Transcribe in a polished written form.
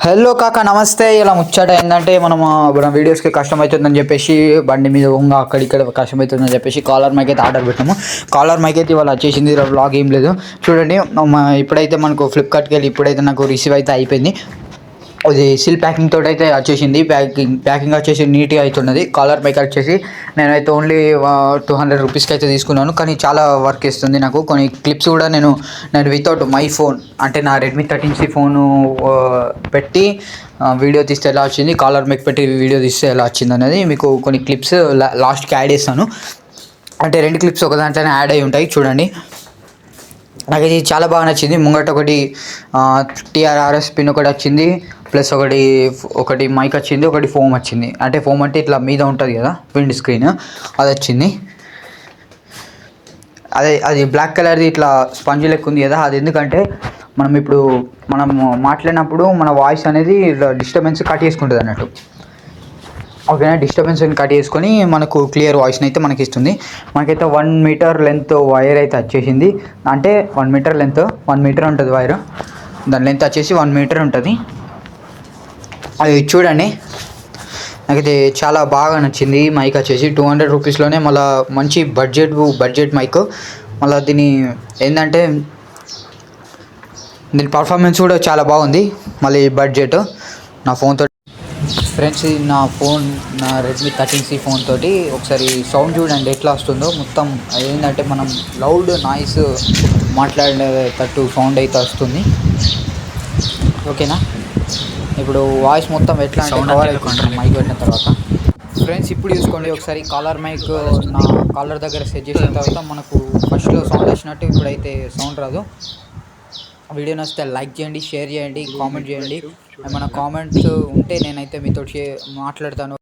Hello కాకా నమస్తే. ఇలా ముచ్చట ఏంటంటే మన వీడియోస్కి కష్టం అవుతుందని చెప్పేసి బండి మీద ఉంగా అక్కడిక్కడ కష్టం అవుతుందని చెప్పేసి కాలర్ మైక్ అయితే ఆర్డర్ పెట్టాము. కాలర్ మైక్ అయితే ఇవాళ వచ్చేసింది. వ్లాగ్ ఏం లేదు చూడండి. ఇప్పుడైతే మనకు ఫ్లిప్కార్ట్కి వెళ్ళి ఇప్పుడైతే నాకు రిసీవ్ అయితే అయిపోయింది. అది సిల్ ప్యాకింగ్ తోటి అయితే వచ్చేసింది. ప్యాకింగ్ వచ్చేసి నీట్గా అవుతున్నది. కాలర్ మైక్ వచ్చేసి నేనైతే ఓన్లీ 200 రూపీస్కి అయితే తీసుకున్నాను. కానీ చాలా వర్క్ ఇస్తుంది నాకు. కొన్ని క్లిప్స్ కూడా నేను వితౌట్ మై ఫోన్ అంటే నా రెడ్మీ 13C ఫోను పెట్టి వీడియో తీస్తే ఎలా వచ్చింది, కాలర్ మైక్ పెట్టి వీడియో తీస్తే ఎలా వచ్చింది అనేది మీకు కొన్ని క్లిప్స్ లాస్ట్కి యాడ్ చేస్తాను. అంటే 2 క్లిప్స్ ఒక దాంట్లోనే యాడ్ అయి ఉంటాయి చూడండి. నాకు ఇది చాలా బాగా నచ్చింది. ముంగట ఒకటి TRRS పిన్ ఒకటి వచ్చింది, ప్లస్ ఒకటి మైక్ వచ్చింది, ఒకటి ఫోమ్ వచ్చింది. అంటే ఫోమ్ అంటే ఇట్లా మీద ఉంటుంది కదా విండ్ స్క్రీన్, అది వచ్చింది. అది బ్లాక్ కలర్ది ఇట్లా స్పంజ్ లెక్క ఉంది కదా, అది ఎందుకంటే మనం మాట్లాడినప్పుడు మన వాయిస్ అనేది డిస్టర్బెన్స్ కట్ చేసుకుంటుంది అన్నట్టు. ఓకేనా, డిస్టర్బెన్స్ని కట్ చేసుకొని మనకు క్లియర్ వాయిస్ని అయితే మనకి ఇస్తుంది. మనకైతే 1 మీటర్ లెంత్ వైర్ అయితే వచ్చేసింది. అంటే 1 మీటర్ లెంత్, 1 మీటర్ ఉంటుంది వైర్. దాని లెంత్ వచ్చేసి 1 మీటర్ ఉంటుంది. అది చూడండి, నాకైతే చాలా బాగా నచ్చింది. మైక్ వచ్చేసి 200 రూపీస్లోనే మళ్ళీ మంచి బడ్జెట్ మైక్. మళ్ళీ ఏంటంటే దీని పర్ఫార్మెన్స్ కూడా చాలా బాగుంది. మళ్ళీ బడ్జెట్ నా ఫోన్తో ఫ్రెండ్స్, నా రెడ్మీ 13C ఫోన్ తోటి ఒకసారి సౌండ్ చూడండి ఎట్లా వస్తుందో. మొత్తం ఏంటంటే మనం లౌడ్ నాయిస్ మాట్లాడేటట్టు సౌండ్ అయితే వస్తుంది. ఓకేనా, ఇప్పుడు వాయిస్ మొత్తం ఎట్లా అంటే కవర్ అయిపోతుంది మైక్ పెట్టిన తర్వాత. ఫ్రెండ్స్ ఇప్పుడు చూసుకోండి ఒకసారి కాలర్ మైక్ నా కాలర్ దగ్గర సెట్ చేసిన తర్వాత మనకు ఫస్ట్లో సౌండ్ వచ్చినట్టు ఇప్పుడైతే సౌండ్ రాదు. వీడియో నచ్చితే లైక్ చేయండి, షేర్ చేయండి, కామెంట్ చేయండి. ఏమైనా కామెంట్స్ ఉంటే నేనైతే మీతో మాట్లాడతాను.